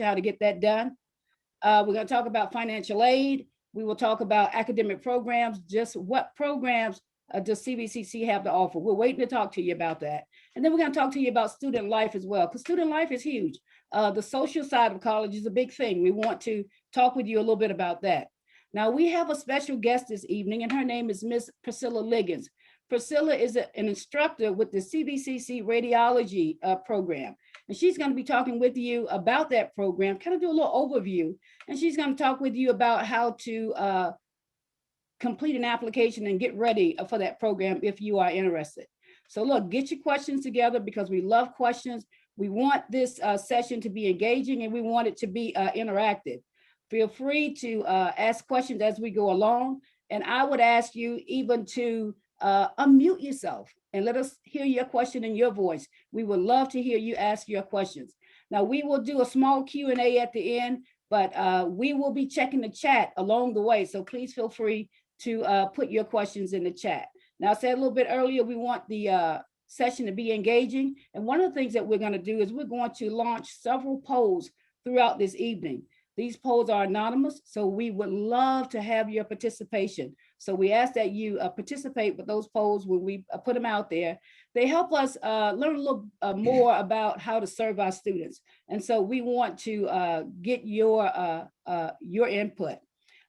how to get that done. We're going to talk about financial aid. We will talk about academic programs, just what programs does CVCC have to offer. We're waiting to talk to you about that. And then we're going to talk to you about student life as well, because student life is huge. The social side of college is a big thing. We want to talk with you a little bit about that. Now, we have a special guest this evening, and her name is Miss Priscilla Liggins. Priscilla is an instructor with the CVCC radiology program. And she's going to be talking with you about that program, kind of do a little overview. And she's going to talk with you about how to complete an application and get ready for that program if you are interested. So look, get your questions together because we love questions. We want this session to be engaging and we want it to be interactive. Feel free to ask questions as we go along. And I would ask you even to unmute yourself and let us hear your question in your voice. We would love to hear you ask your questions. Now, we will do a small Q&A at the end, but we will be checking the chat along the way. So please feel free to put your questions in the chat. Now, I said a little bit earlier, we want the session to be engaging. And one of the things that we're going to do is we're going to launch several polls throughout this evening. These polls are anonymous, so we would love to have your participation. So we ask that you participate with those polls when we put them out there. They help us learn a little more about how to serve our students. And so we want to get your input.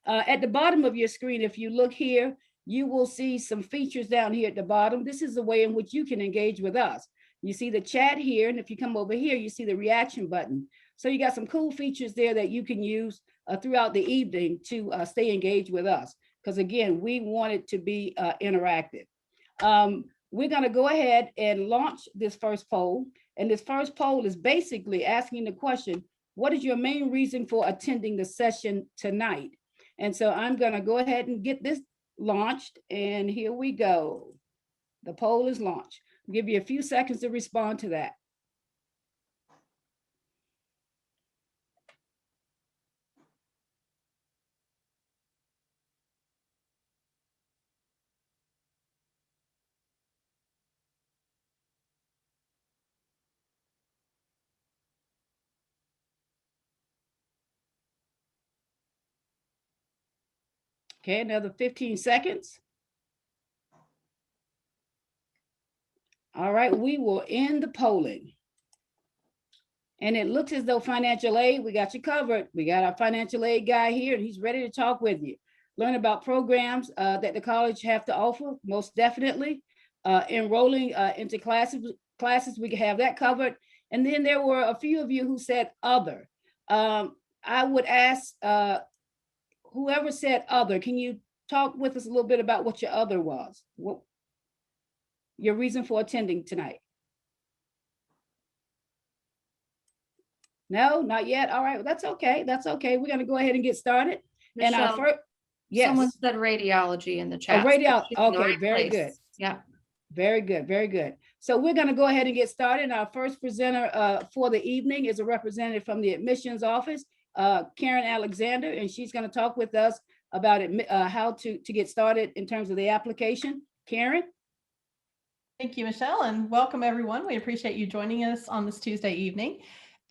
At the bottom of your screen, if you look here, you will see some features down here at the bottom. This is the way in which you can engage with us. You see the chat here, and if you come over here, you see the reaction button. So you got some cool features there that you can use throughout the evening to stay engaged with us. Because again, we want it to be interactive. We're going to go ahead and launch this first poll. And this first poll is basically asking the question, what is your main reason for attending the session tonight? And so I'm going to go ahead and get this launched. And here we go. The poll is launched. I'll give you a few seconds to respond to that. Okay, another 15 seconds. All right, we will end the polling. And it looks as though financial aid, we got you covered. We got our financial aid guy here, and he's ready to talk with you. Learn about programs that the college have to offer, most definitely. Enrolling into classes, we can have that covered. And then there were a few of you who said other. I would ask, whoever said other, can you talk with us a little bit about what your other was? What your reason for attending tonight? No, not yet. All right, well, that's okay. That's okay. We're going to go ahead and get started. Michelle, and our first, yes. Someone said radiology in the chat. Radiology. Okay, very good. Yeah. Very good, very good. So we're going to go ahead and get started. Our first presenter for the evening is a representative from the admissions office, Karen Alexander, and she's going to talk with us about how to get started in terms of the application. Karen? Thank you, Michelle, and welcome everyone. We appreciate you joining us on this Tuesday evening.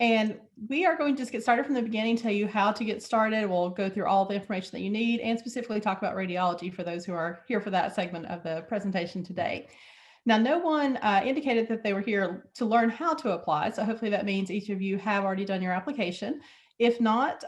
And we are going to just get started from the beginning, tell you how to get started. We'll go through all the information that you need and specifically talk about radiology for those who are here for that segment of the presentation today. Now, no one indicated that they were here to learn how to apply. So hopefully that means each of you have already done your application. If not,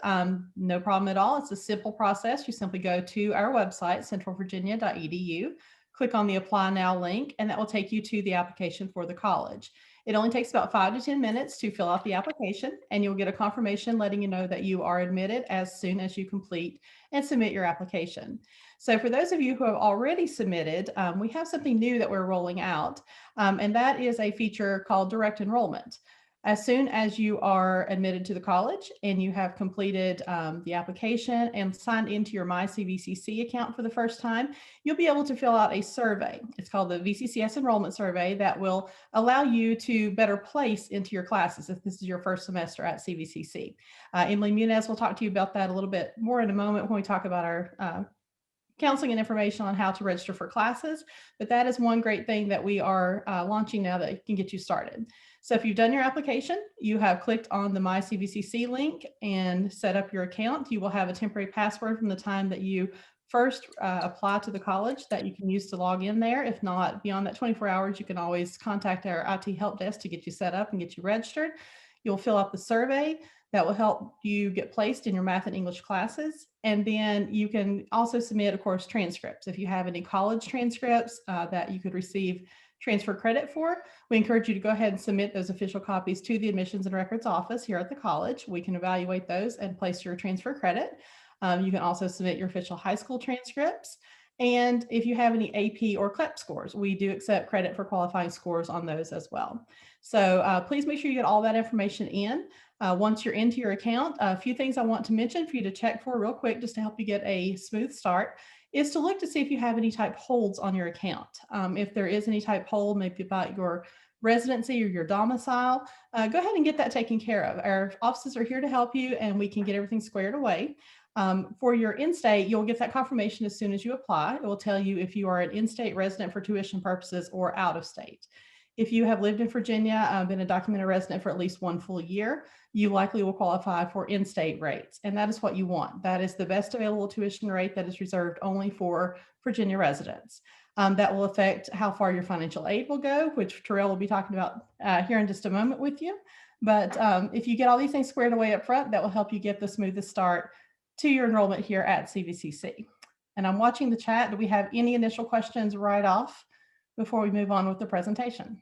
no problem at all. It's a simple process. You simply go to our website, centralvirginia.edu, click on the Apply Now link, and that will take you to the application for the college. It only takes about 5 to 10 minutes to fill out the application, and you'll get a confirmation letting you know that you are admitted as soon as you complete and submit your application. So for those of you who have already submitted, we have something new that we're rolling out, and that is a feature called direct enrollment. As soon as you are admitted to the college and you have completed the application and signed into your MyCVCC account for the first time, you'll be able to fill out a survey. It's called the Vccs Enrollment Survey that will allow you to better place into your classes if this is your first semester at CVCC. Emily Munez will talk to you about that a little bit more in a moment when we talk about our counseling and information on how to register for classes, but that is one great thing that we are launching now that can get you started. So if you've done your application, you have clicked on the My CVCC link and set up your account, you will have a temporary password from the time that you first apply to the college that you can use to log in there. If not, beyond that 24 hours, you can always contact our IT help desk to get you set up and get you registered. You'll fill out the survey that will help you get placed in your math and English classes. And then you can also submit, of course, transcripts. If you have any college transcripts that you could receive transfer credit for, we encourage you to go ahead and submit those official copies to the Admissions and Records Office here at the college. We can evaluate those and place your transfer credit. You can also submit your official high school transcripts. And if you have any AP or CLEP scores, we do accept credit for qualifying scores on those as well. So please make sure you get all that information in. Once you're into your account, a few things I want to mention for you to check for real quick, just to help you get a smooth start, is to look to see if you have any type holds on your account. If there is any type hold, maybe about your residency or your domicile, go ahead and get that taken care of. Our offices are here to help you, and we can get everything squared away. For your in-state, you'll get that confirmation as soon as you apply. It will tell you if you are an in-state resident for tuition purposes or out of state. If you have lived in Virginia, been a documented resident for at least 1 full year, you likely will qualify for in-state rates. And that is what you want. That is the best available tuition rate that is reserved only for Virginia residents. That will affect how far your financial aid will go, which Terrell will be talking about here in just a moment with you. But if you get all these things squared away up front, that will help you get the smoothest start to your enrollment here at CVCC. And I'm watching the chat. Do we have any initial questions right off before we move on with the presentation?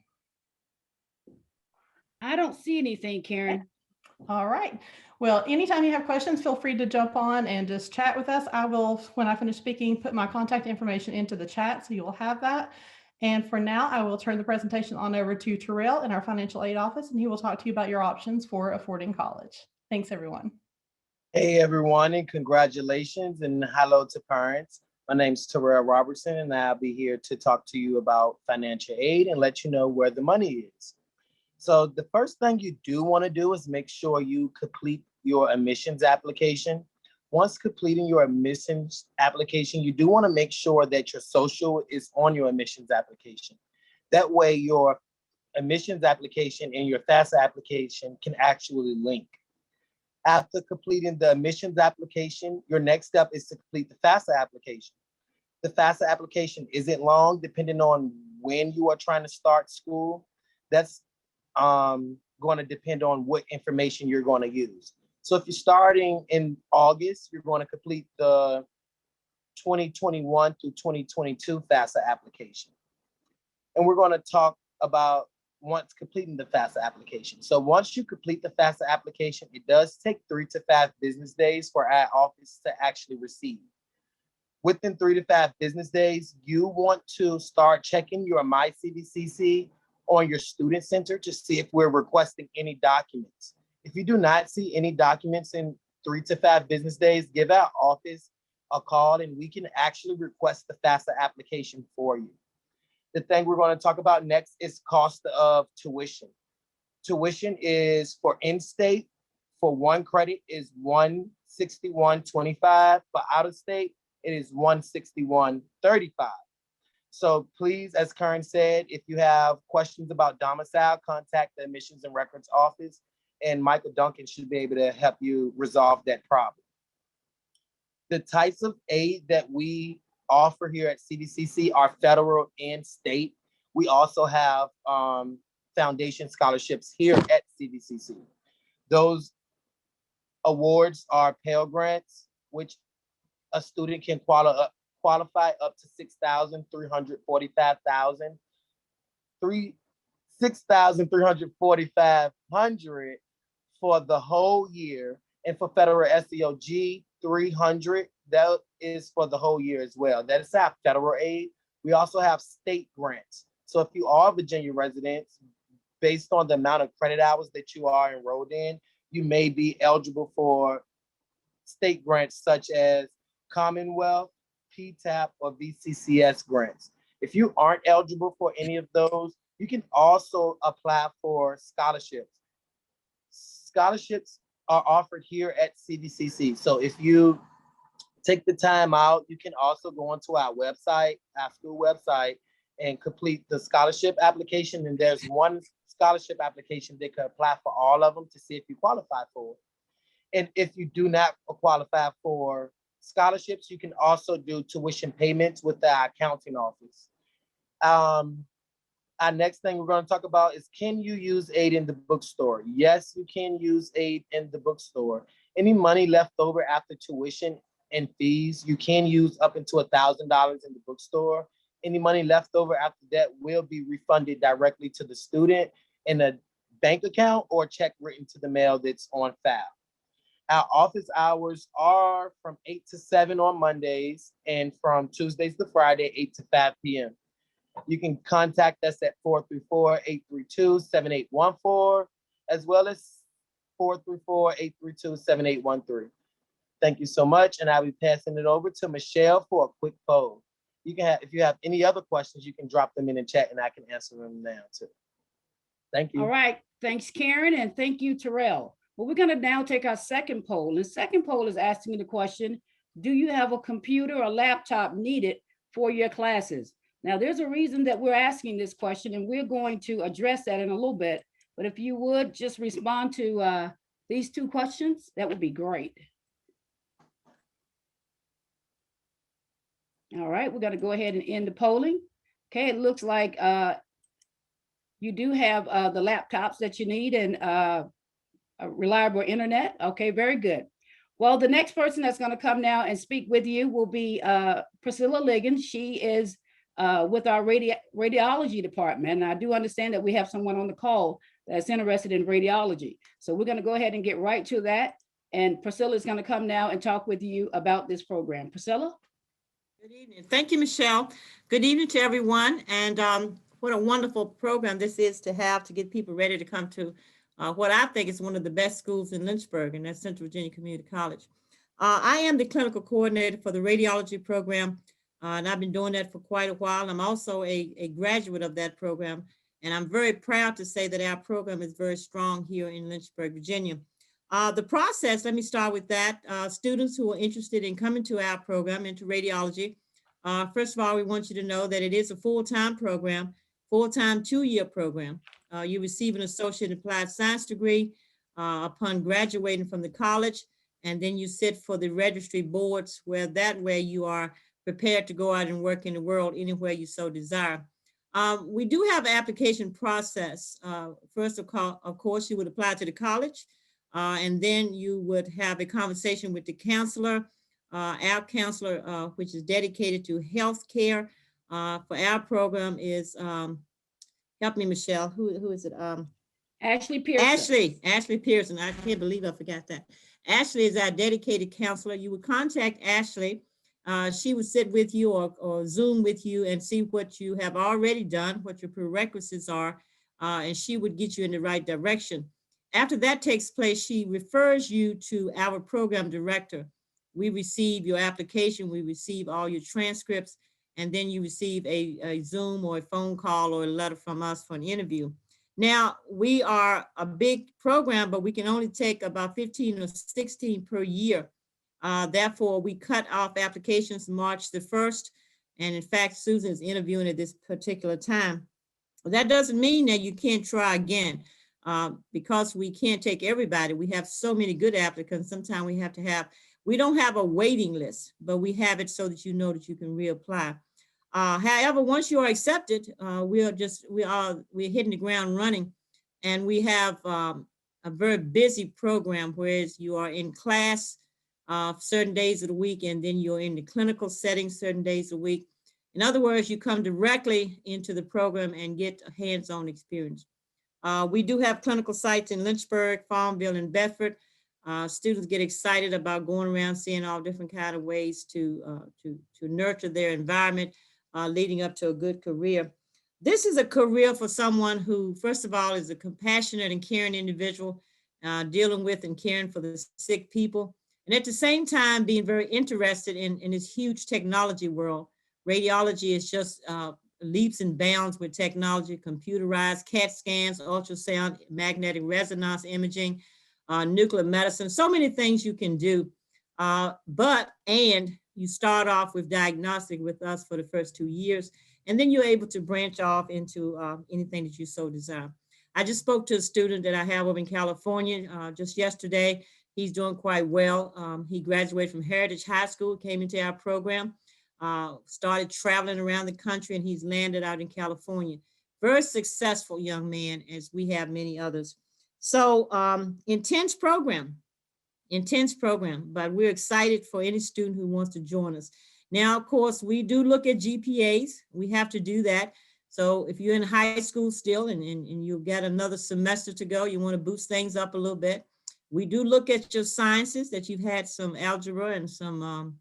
I don't see anything, Karen. All right. Well, anytime you have questions, feel free to jump on and just chat with us. I will, when I finish speaking, put my contact information into the chat, so you will have that. And for now, I will turn the presentation on over to Terrell in our financial aid office, and he will talk to you about your options for affording college. Thanks, everyone. Hey, everyone, and congratulations and hello to parents. My name's Terrell Robertson, and I'll be here to talk to you about financial aid and let you know where the money is. So the first thing you do want to do is make sure you complete your admissions application. Once completing your admissions application, you do want to make sure that your social is on your admissions application. That way your admissions application and your FAFSA application can actually link. After completing the admissions application, your next step is to complete the FAFSA application. The FAFSA application isn't long, depending on when you are trying to start school. That's going to depend on what information you're going to use. So if you're starting in August, you're going to complete the 2021 through 2022 FAFSA application. And we're going to talk about once completing the FAFSA application. So once you complete the FAFSA application, it does take 3 to 5 business days for our office to actually receive. Within 3 to 5 business days, you want to start checking your My CVCC on your student center to see if we're requesting any documents. If you do not see any documents in 3 to 5 business days, give our office a call and we can actually request the FAFSA application for you. The thing we're going to talk about next is cost of tuition. Tuition is for in-state, for 1 credit is $161.25. For out-of-state, it is $161.35. So please, as Karen said, if you have questions about domicile, contact the Admissions and Records Office, and Michael Duncan should be able to help you resolve that problem. The types of aid that we offer here at CVCC are federal and state. We also have foundation scholarships here at CVCC. Those awards are Pell Grants, which a student can qualify up to $6,345 for the whole year. And for federal SEOG, $300, that is for the whole year as well. That is our federal aid. We also have state grants. So if you are Virginia residents, based on the amount of credit hours that you are enrolled in, you may be eligible for state grants such as Commonwealth, PTAP, or VCCS grants. If you aren't eligible for any of those, you can also apply for scholarships. Scholarships are offered here at CVCC. So if you take the time out, you can also go onto our website, our school website, and complete the scholarship application. And there's one scholarship applications, they could apply for all of them to see if you qualify for it. And if you do not qualify for scholarships, you can also do tuition payments with the accounting office. Our next thing we're going to talk about is, can you use aid in the bookstore? Yes, you can use aid in the bookstore. Any money left over after tuition and fees, you can use up into $1,000 in the bookstore. Any money left over after that will be refunded directly to the student in a bank account or check written to the mail that's on file. Our office hours are from 8 to 7 on Mondays and from Tuesdays to Friday, 8 to 5 p.m. You can contact us at 434-832-7814, as well as 434-832-7813. Thank you so much, and I'll be passing it over to Michelle for a quick poll. You can if you have any other questions, you can drop them in the chat and I can answer them now too. Thank you. All right, thanks, Karen, and thank you, Terrell. Well, we're gonna now take our second poll. The second poll is asking the question, do you have a computer or laptop needed for your classes? Now, there's a reason that we're asking this question, and we're going to address that in a little bit. But if you would just respond to these two questions, that would be great. All right, we're going to go ahead and end the polling. Okay, it looks like you do have the laptops that you need and a reliable internet. Okay, very good. Well, the next person that's going to come now and speak with you will be Priscilla Liggins. She is with our radiology department. And I do understand that we have someone on the call that's interested in radiology. So we're going to go ahead and get right to that. And Priscilla is going to come now and talk with you about this program. Priscilla? Good evening. Thank you, Michelle. Good evening to everyone. And what a wonderful program this is to have to get people ready to come to what I think is one of the best schools in Lynchburg, and that's Central Virginia Community College. I am the clinical coordinator for the radiology program, and I've been doing that for quite a while. I'm also a graduate of that program, and I'm very proud to say that our program is very strong here in Lynchburg, Virginia. The process, let me start with that. Students who are interested in coming to our program, into radiology, first of all, we want you to know that it is a full-time program, full-time 2-year program. You receive an associate in applied science degree upon graduating from the college, and then you sit for the registry boards, where that way you are prepared to go out and work in the world anywhere you so desire. We do have an application process. First of course, you would apply to the college, and then you would have a conversation with the counselor, our counselor, which is dedicated to health care for our program is, help me, Michelle, who is it? Ashley Pearson. Ashley Pearson. I can't believe I forgot that. Ashley is our dedicated counselor. You would contact Ashley. She would sit with you or Zoom with you and see what you have already done, what your prerequisites are, and she would get you in the right direction. After that takes place, she refers you to our program director. We receive your application, we receive all your transcripts, and then you receive a Zoom or a phone call or a letter from us for an interview. Now, we are a big program, but we can only take about 15 or 16 per year. Therefore, we cut off applications March the 1st. And in fact, Susan is interviewing at this particular time. That doesn't mean that you can't try again. Because we can't take everybody. We have so many good applicants. Sometimes we don't have a waiting list, but we have it so that you know that you can reapply. However, once you are accepted, we're hitting the ground running, and we have a very busy program, whereas you are in class certain days of the week, and then you're in the clinical setting certain days a week. In other words, you come directly into the program and get a hands-on experience. We do have clinical sites in Lynchburg, Farmville, and Bedford. Students get excited about going around seeing all different kind of ways to nurture their environment, leading up to a good career. This is a career for someone who, first of all, is a compassionate and caring individual, dealing with and caring for the sick people, and at the same time being very interested in this huge technology world. Radiology is just leaps and bounds with technology, computerized CAT scans, ultrasound, magnetic resonance imaging, nuclear medicine, so many things you can do. And you start off with diagnostic with us for the first 2 years, and then you're able to branch off into anything that you so desire. I just spoke to a student that I have over in California just yesterday. He's doing quite well. He graduated from Heritage High School, came into our program, started traveling around the country, and he's landed out in California. Very successful young man, as we have many others. So intense program, but we're excited for any student who wants to join us. Now, of course, we do look at GPAs. We have to do that. So if you're in high school still and you've got another semester to go, you want to boost things up a little bit. We do look at your sciences, that you've had some algebra and some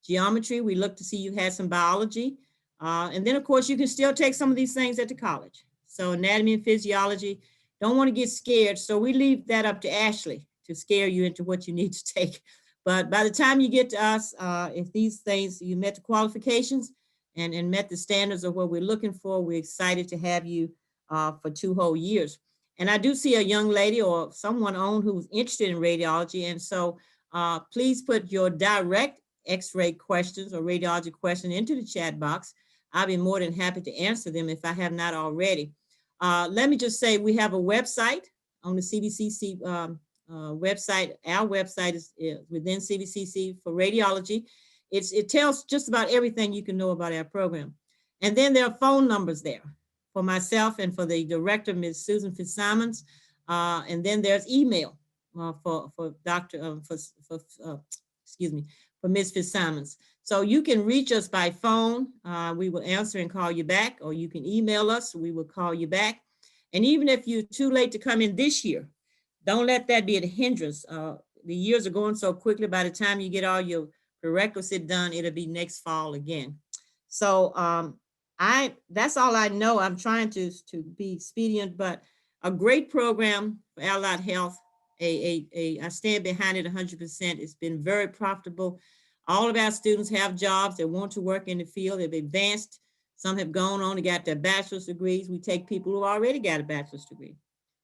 geometry. We look to see you had some biology. And then, of course, you can still take some of these things at the college. So anatomy and physiology, don't want to get scared. So we leave that up to Ashley to scare you into what you need to take. But by the time you get to us, if these things, you met the qualifications and met the standards of what we're looking for, we're excited to have you for 2 whole years. And I do see a young lady or someone on who's interested in radiology. And so please put your direct X-ray questions or radiology questions into the chat box. I'll be more than happy to answer them if I have not already. Let me just say we have a website on the CVCC website. Our website is within CVCC for radiology. It tells just about everything you can know about our program. And then there are phone numbers there for myself and for the director, Ms. Susan Fitzsimons. And then there's email for Ms. Fitzsimons. So you can reach us by phone. We will answer and call you back, or you can email us. We will call you back. And even if you're too late to come in this year, don't let that be a hindrance. The years are going so quickly. By the time you get all your prerequisite done, it'll be next fall again. So that's all I know. I'm trying to be expedient, but a great program for Allied Health. I stand behind it 100%. It's been very profitable. All of our students have jobs. They want to work in the field. They've advanced. Some have gone on and got their bachelor's degrees. We take people who already got a bachelor's degree.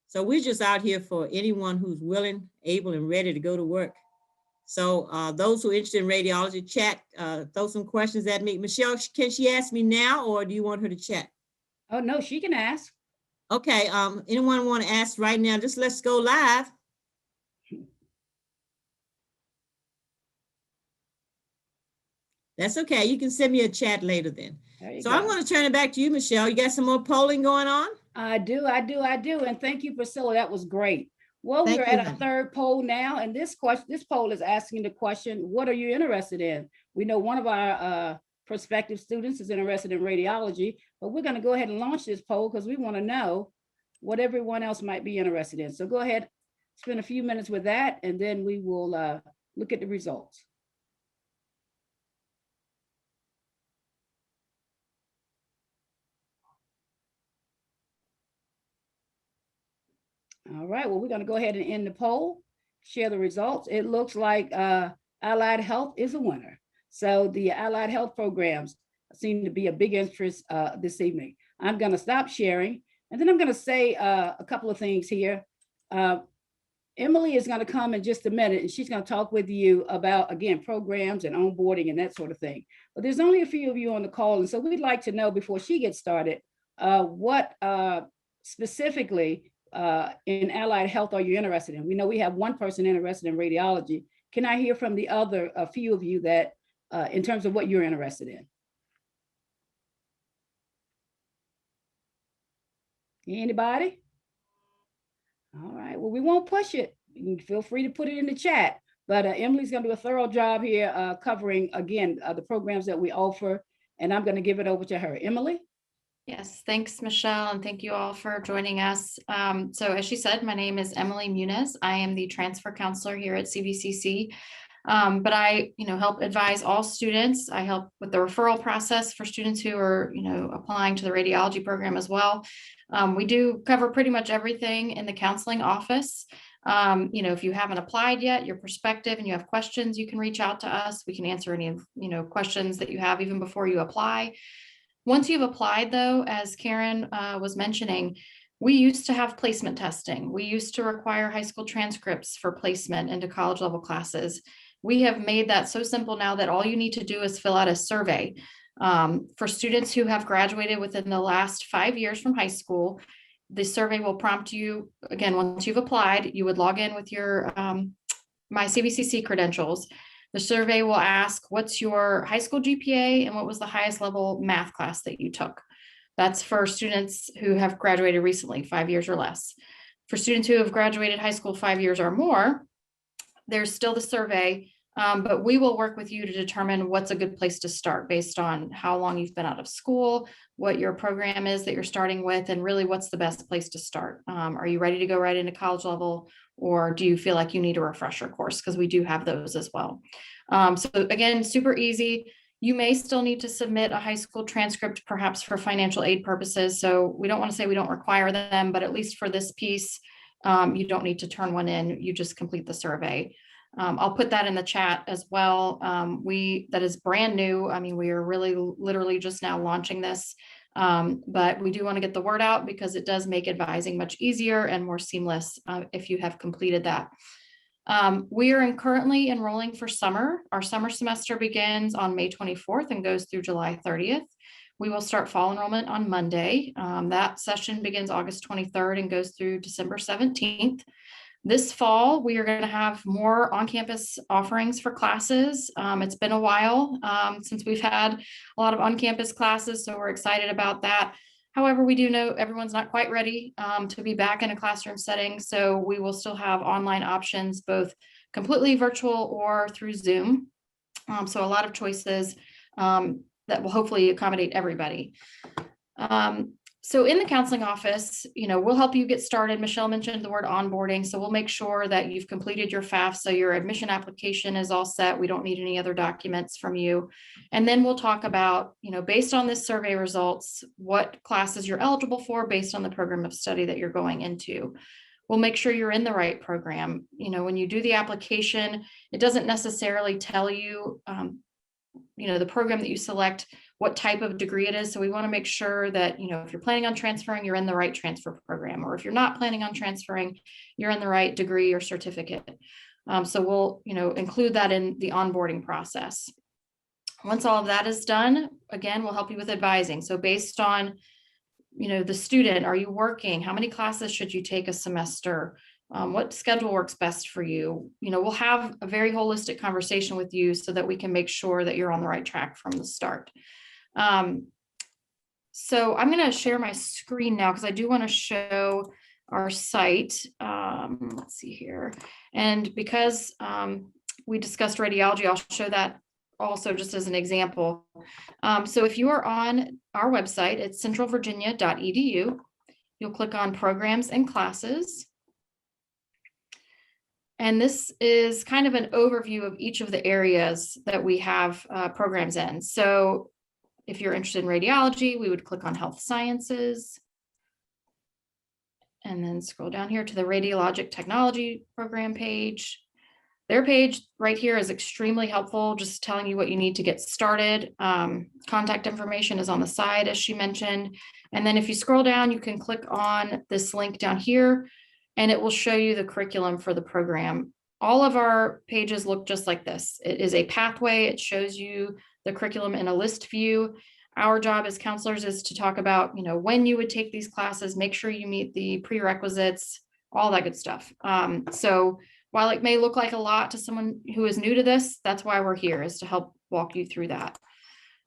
So we're just out here for anyone who's willing, able, and ready to go to work. So those who are interested in radiology, chat, throw some questions at me. Michelle, can she ask me now, or do you want her to chat? Oh, no, she can ask. Okay, anyone want to ask right now? Just let's go live. That's okay. You can send me a chat later then. So I'm going to turn it back to you, Michelle. You got some more polling going on? I do. And thank you, Priscilla. That was great. Well, we're at our third poll now, and this poll is asking the question, what are you interested in? We know one of our prospective students is interested in radiology, but we're going to go ahead and launch this poll because we want to know what everyone else might be interested in. So go ahead, spend a few minutes with that, and then we will look at the results. All right, well, we're going to go ahead and end the poll, share the results. It looks like Allied Health is a winner. So the Allied Health programs seem to be a big interest this evening. I'm going to stop sharing, and then I'm going to say a couple of things here. Emily is going to come in just a minute, and she's going to talk with you about, again, programs and onboarding and that sort of thing. But there's only a few of you on the call, and so we'd like to know before she gets started, what specifically in Allied Health are you interested in? We know we have one person interested in radiology. Can I hear from the other, a few of you that in terms of what you're interested in? Anybody? All right, well, we won't push it. You can feel free to put it in the chat, but Emily's gonna do a thorough job here covering, again, the programs that we offer, and I'm gonna give it over to her. Emily? Yes, thanks, Michelle, and thank you all for joining us. So as she said, my name is Emily Muniz. I am the transfer counselor here at CVCC, but I, help advise all students. I help with the referral process for students who are, applying to the radiology program as well. We do cover pretty much everything in the counseling office. If you haven't applied yet, your perspective and you have questions, you can reach out to us. We can answer any, questions that you have even before you apply. Once you've applied, though, as Karen was mentioning, we used to have placement testing. We used to require high school transcripts for placement into college level classes. We have made that so simple now that all you need to do is fill out a survey. For students who have graduated within the last 5 years from high school, The survey will prompt you, again, once you've applied, you would log in with your My CVCC credentials. The survey will ask, what's your high school GPA and what was the highest level math class that you took? That's for students who have graduated recently, 5 years or less. For students who have graduated high school 5 years or more, there's still the survey, but we will work with you to determine what's a good place to start based on how long you've been out of school, what your program is that you're starting with, and really what's the best place to start. Are you ready to go right into college level, or do you feel like you need a refresher course? Because we do have those as well. So again, super easy. You may still need to submit a high school transcript, perhaps for financial aid purposes. So we don't want to say we don't require them, but at least for this piece, you don't need to turn one in. You just complete the survey. I'll put that in the chat as well. That is brand new. I mean, we are really literally just now launching this, but we do want to get the word out because it does make advising much easier and more seamless if you have completed that. We are currently enrolling for summer. Our summer semester begins on May 24th and goes through July 30th. We will start fall enrollment on Monday. That session begins August 23rd and goes through December 17th. This fall, we are going to have more on-campus offerings for classes. It's been a while since we've had a lot of on-campus classes, so we're excited about that. However, we do know everyone's not quite ready to be back in a classroom setting, so we will still have online options, both completely virtual or through Zoom. So a lot of choices that will hopefully accommodate everybody. So in the counseling office, we'll help you get started. Michelle mentioned the word onboarding, so we'll make sure that you've completed your FAF, so your admission application is all set. We don't need any other documents from you. And then we'll talk about, based on this survey results, what classes you're eligible for based on the program of study that you're going into. We'll make sure you're in the right program. When you do the application, it doesn't necessarily tell you, the program that you select, what type of degree it is. So we want to make sure that, if you're planning on transferring, you're in the right transfer program, or if you're not planning on transferring, you're in the right degree or certificate. So we'll, include that in the onboarding process. Once all of that is done, again, we'll help you with advising. So based on, the student, are you working? How many classes should you take a semester? What schedule works best for you? We'll have a very holistic conversation with you so that we can make sure that you're on the right track from the start. So I'm going to share my screen now because I do want to show our site. Let's see here. And because we discussed radiology, I'll show that also just as an example. So if you are on our website, it's centralvirginia.edu. You'll click on programs and classes. And this is kind of an overview of each of the areas that we have programs in. So if you're interested in radiology, we would click on health sciences and then scroll down here to the radiologic technology program page. Their page right here is extremely helpful, just telling you what you need to get started. Contact information is on the side, as she mentioned. And then if you scroll down, you can click on this link down here, and it will show you the curriculum for the program. All of our pages look just like this. It is a pathway. It shows you the curriculum in a list view. Our job as counselors is to talk about, when you would take these classes, make sure you meet the prerequisites, all that good stuff. So while it may look like a lot to someone who is new to this, that's why we're here, is to help walk you through that.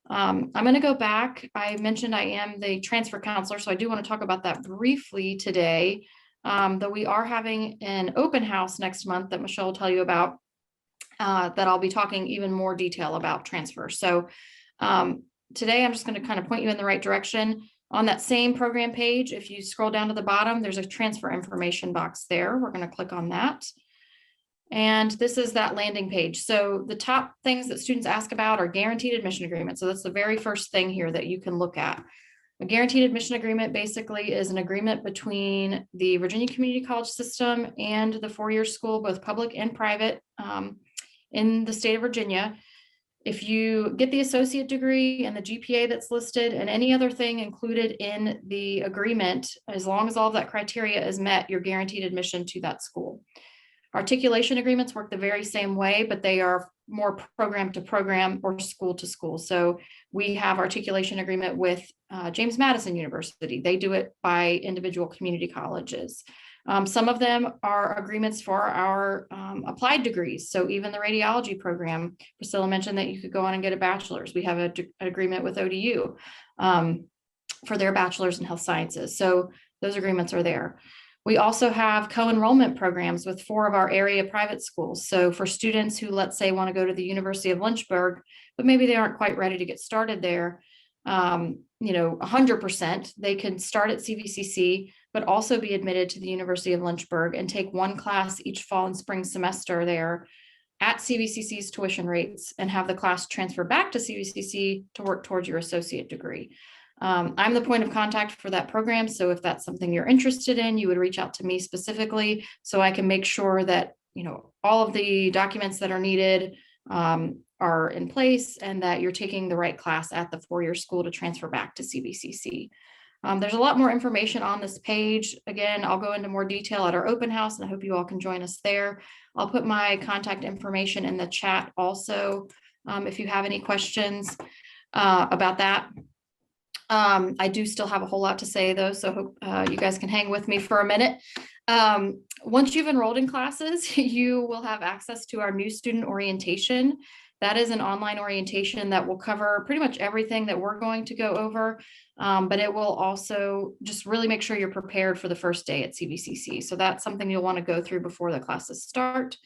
I'm going to go back. I mentioned I am the transfer counselor, so I do want to talk about that briefly today. Though we are having an open house next month that Michelle will tell you about, that I'll be talking even more detail about transfer. So today I'm just going to kind of point you in the right direction. On that same program page, if you scroll down to the bottom, there's a transfer information box there. We're going to click on that. And this is that landing page. So the top things that students ask about are guaranteed admission agreements. So that's the very first thing here that you can look at. A guaranteed admission agreement basically is an agreement between the Virginia Community College System and the four-year school, both public and private, in the state of Virginia. If you get the associate degree and the GPA that's listed and any other thing included in the agreement, as long as all of that criteria is met, you're guaranteed admission to that school. Articulation agreements work the very same way, but they are more program to program or school to school. So we have articulation agreement with James Madison University. They do it by individual community colleges. Some of them are agreements for our applied degrees. So even the radiology program, Priscilla mentioned that you could go on and get a bachelor's. We have an agreement with ODU for their bachelor's in health sciences. So those agreements are there. We also have co-enrollment programs with 4 of our area private schools. So for students who, let's say, want to go to the University of Lynchburg, but maybe they aren't quite ready to get started there, 100%, they can start at CVCC, but also be admitted to the University of Lynchburg and take 1 class each fall and spring semester there at CVCC's tuition rates and have the class transfer back to CVCC to work towards your associate degree. I'm the point of contact for that program. So if that's something you're interested in, you would reach out to me specifically so I can make sure that, all of the documents that are needed are in place and that you're taking the right class at the 4-year school to transfer back to CVCC. There's a lot more information on this page. Again, I'll go into more detail at our open house and I hope you all can join us there. I'll put my contact information in the chat also if you have any questions about that. I do still have a whole lot to say though, so hope you guys can hang with me for a minute. Once you've enrolled in classes, you will have access to our new student orientation. That is an online orientation that will cover pretty much everything that we're going to go over, but it will also just really make sure you're prepared for the first day at CVCC. So that's something you'll want to go through before the classes start.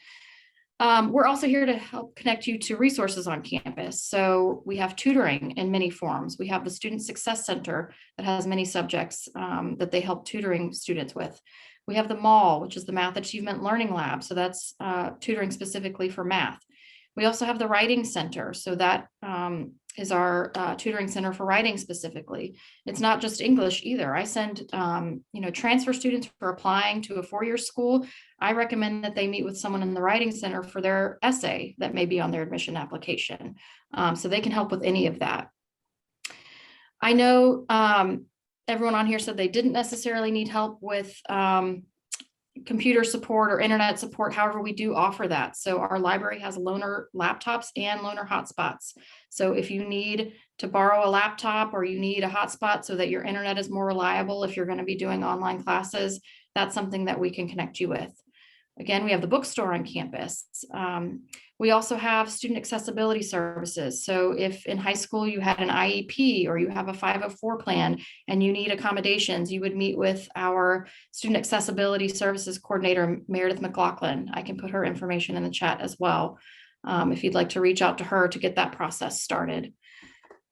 We're also here to help connect you to resources on campus. So we have tutoring in many forms. We have the Student Success Center that has many subjects that they help tutoring students with. We have the MAL, which is the Math Achievement Learning Lab. So that's tutoring specifically for math. We also have the Writing Center. So that is our tutoring center for writing specifically. It's not just English either. I send, transfer students for applying to a 4-year school. I recommend that they meet with someone in the Writing Center for their essay that may be on their admission application. So they can help with any of that. I know everyone on here said they didn't necessarily need help with computer support or internet support. However, we do offer that. So our library has loaner laptops and loaner hotspots. So if you need to borrow a laptop or you need a hotspot so that your internet is more reliable, if you're going to be doing online classes, that's something that we can connect you with. Again, we have the bookstore on campus. We also have student accessibility services. So if in high school you had an IEP or you have a 504 plan and you need accommodations, you would meet with our student accessibility services coordinator, Meredith McLaughlin. I can put her information in the chat as well if you'd like to reach out to her to get that process started.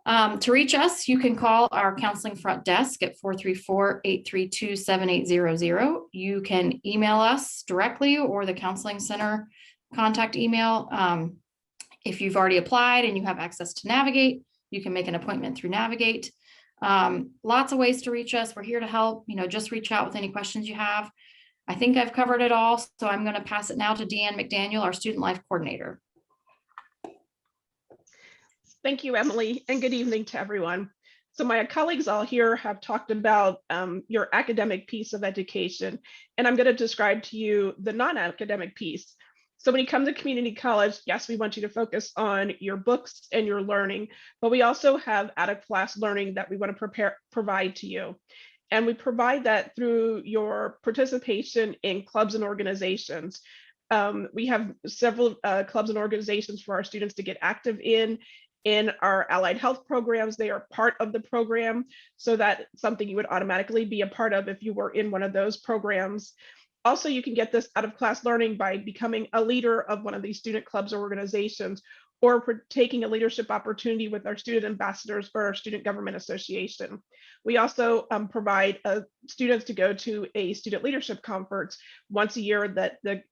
To reach us, you can call our counseling front desk at 434-832-7800. You can email us directly or the counseling center contact email. If you've already applied and you have access to Navigate, you can make an appointment through Navigate. Lots of ways to reach us. We're here to help. Just reach out with any questions you have. I think I've covered it all, so I'm going to pass it now to Deanne Mcdaniel, our student life coordinator. Thank you, Emily, and good evening to everyone. So my colleagues all here have talked about your academic piece of education, and I'm going to describe to you the non-academic piece. So when you come to community college, yes, we want you to focus on your books and your learning, but we also have out-of-class learning that we want to provide to you. And we provide that through your participation in clubs and organizations. We have several clubs and organizations for our students to get active in our allied health programs. They are part of the program, so that's something you would automatically be a part of if you were in one of those programs. Also, you can get this out of class learning by becoming a leader of one of these student clubs or organizations, or taking a leadership opportunity with our student ambassadors or our student government association. We also provide students to go to a student leadership conference once a year that the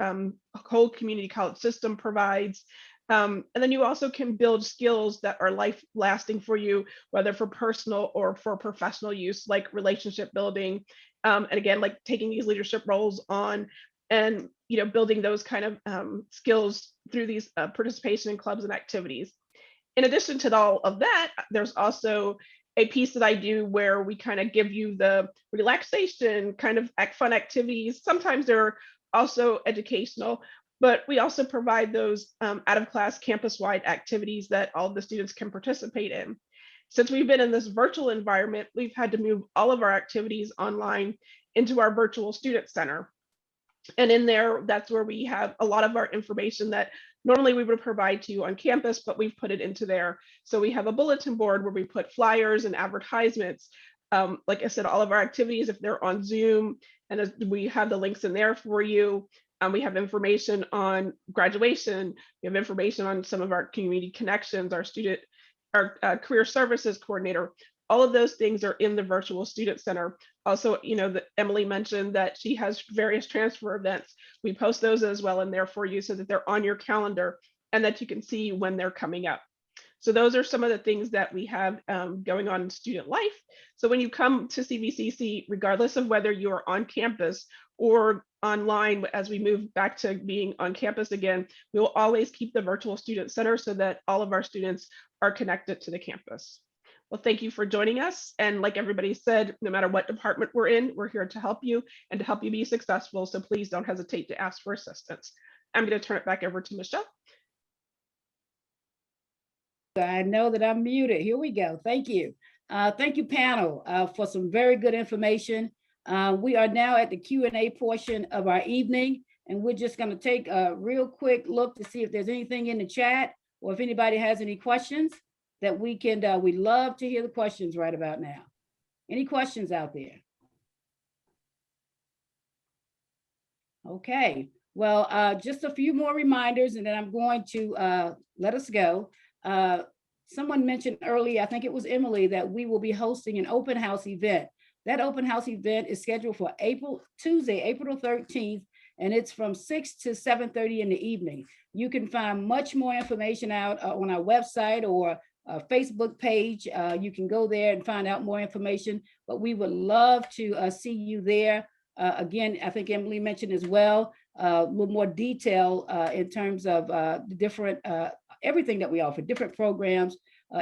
whole community college system provides. And then you also can build skills that are life lasting for you, whether for personal or for professional use, like relationship building. And again, like taking these leadership roles on and building those kind of skills through these participation in clubs and activities. In addition to all of that, there's also a piece that I do where we kind of give you the relaxation kind of fun activities. Sometimes they're also educational, but we also provide those out of class campus-wide activities that all of the students can participate in. Since we've been in this virtual environment, we've had to move all of our activities online into our virtual student center. And in there, that's where we have a lot of our information that normally we would provide to you on campus, but we've put it into there. So we have a bulletin board where we put flyers and advertisements. Like I said, all of our activities, if they're on Zoom, and we have the links in there for you. We have information on graduation. We have information on some of our community connections, our career services coordinator. All of those things are in the virtual student center. Also, that Emily mentioned that she has various transfer events. We post those as well in there for you so that they're on your calendar and that you can see when they're coming up. So those are some of the things that we have going on in student life. So when you come to CVCC, regardless of whether you are on campus or online, as we move back to being on campus again, we will always keep the virtual student center so that all of our students are connected to the campus. Well, thank you for joining us. And like everybody said, no matter what department we're in, we're here to help you and to help you be successful. So please don't hesitate to ask for assistance. I'm going to turn it back over to Michelle. I know that I'm muted. Here we go. Thank you. Thank you, panel, for some very good information. We are now at the Q&A portion of our evening, and we're just going to take a real quick look to see if there's anything in the chat or if anybody has any questions that we can, we'd love to hear the questions right about now. Any questions out there? Okay, well, just a few more reminders and then I'm going to let us go. Someone mentioned earlier, I think it was Emily, that we will be hosting an open house event. That open house event is scheduled for Tuesday, April 13th, and it's from 6 to 7:30 in the evening. You can find much more information out on our website or Facebook page. You can go there and find out more information, but we would love to see you there. Again, I think Emily mentioned as well, a little more detail in terms of the different, everything that we offer, different programs,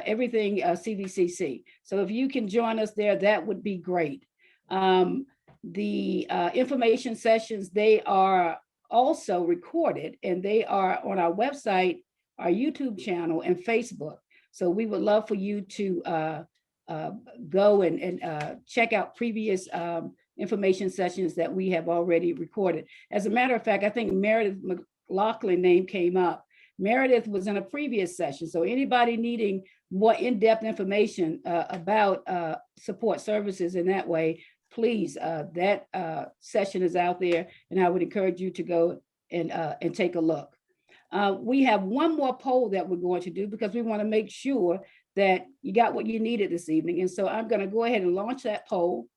everything CVCC. So if you can join us there, that would be great. The information sessions, they are also recorded and they are on our website, our YouTube channel and Facebook. So we would love for you to go and check out previous information sessions that we have already recorded. As a matter of fact, I think Meredith McLaughlin name came up. Meredith was in a previous session. So anybody needing more in-depth information about support services in that way, please, that session is out there and I would encourage you to go and take a look. We have one more poll that we're going to do because we want to make sure that you got what you needed this evening. And so I'm going to go ahead and launch that poll.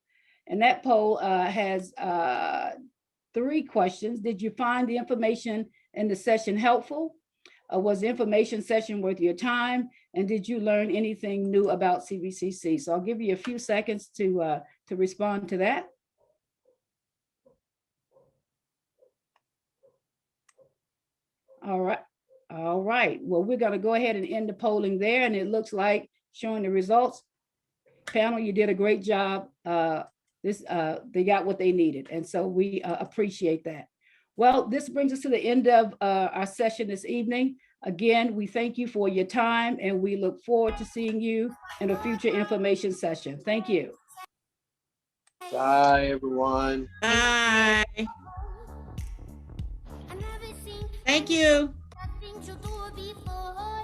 And that poll has 3 questions. Did you find the information in the session helpful? Was the information session worth your time? And did you learn anything new about CVCC? So I'll give you a few seconds to respond to that. All right. Well, we're going to go ahead and end the polling there. And it looks like showing the results. Panel, you did a great job. They got what they needed. And so we appreciate that. Well, this brings us to the end of our session this evening. Again, we thank you for your time and we look forward to seeing you in a future information session. Thank you. Bye, everyone. Bye. Thank you. Nothing to do before.